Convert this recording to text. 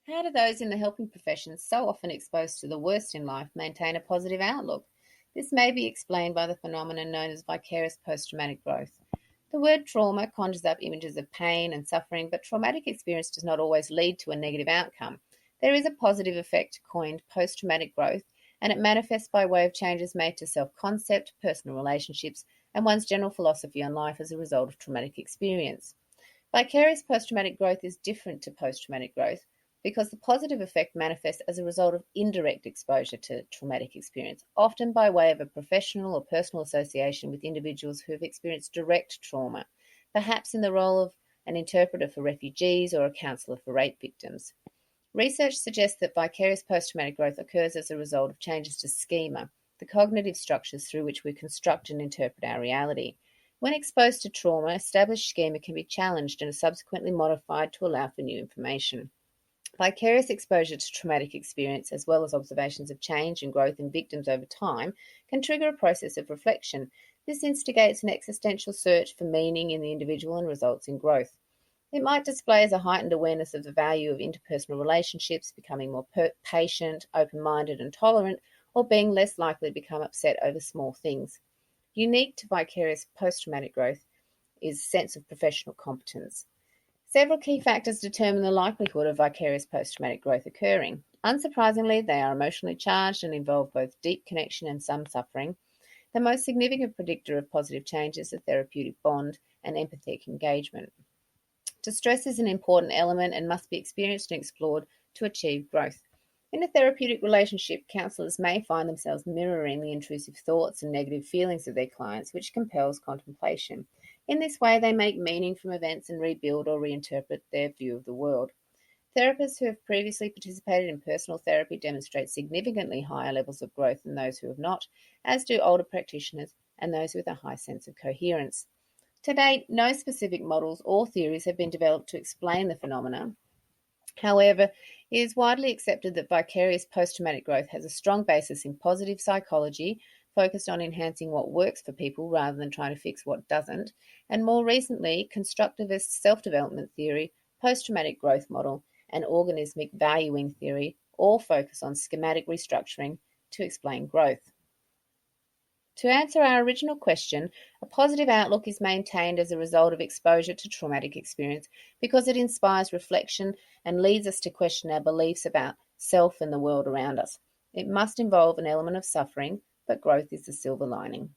How do those in the helping professions, so often exposed to the worst in life, maintain a positive outlook? This may be explained by the phenomenon known as vicarious post-traumatic growth. The word trauma conjures up images of pain and suffering, but traumatic experience does not always lead to a negative outcome. There is a positive effect coined post-traumatic growth, and it manifests by way of changes made to self-concept, personal relationships, and one's general philosophy on life as a result of traumatic experience. Vicarious post-traumatic growth is different to post-traumatic growth because the positive effect manifests as a result of indirect exposure to traumatic experience, often by way of a professional or personal association with individuals who have experienced direct trauma, perhaps in the role of an interpreter for refugees or a counsellor for rape victims. Research suggests that vicarious post-traumatic growth occurs as a result of changes to schema, the cognitive structures through which we construct and interpret our reality. When exposed to trauma, established schema can be challenged and subsequently modified to allow for new information. Vicarious exposure to traumatic experience, as well as observations of change and growth in victims over time, can trigger a process of reflection. This instigates an existential search for meaning in the individual and results in growth. It might display as a heightened awareness of the value of interpersonal relationships, becoming more patient, open-minded and tolerant, or being less likely to become upset over small things. Unique to vicarious post-traumatic growth is a sense of professional competence. Several key factors determine the likelihood of vicarious post-traumatic growth occurring. Unsurprisingly, they are emotionally charged and involve both deep connection and some suffering. The most significant predictor of positive change is the therapeutic bond and empathetic engagement. Distress is an important element and must be experienced and explored to achieve growth. In a therapeutic relationship, counsellors may find themselves mirroring the intrusive thoughts and negative feelings of their clients, which compels contemplation. In this way, they make meaning from events and rebuild or reinterpret their view of the world. Therapists who have previously participated in personal therapy demonstrate significantly higher levels of growth than those who have not, as do older practitioners and those with a high sense of coherence. To date, no specific models or theories have been developed to explain the phenomena. However, it is widely accepted that vicarious post-traumatic growth has a strong basis in positive psychology, focused on enhancing what works for people rather than trying to fix what doesn't, and more recently, constructivist self-development theory, post-traumatic growth model, and organismic valuing theory all focus on schematic restructuring to explain growth. To answer our original question, a positive outlook is maintained as a result of exposure to traumatic experience because it inspires reflection and leads us to question our beliefs about self and the world around us. It must involve an element of suffering, but growth is the silver lining.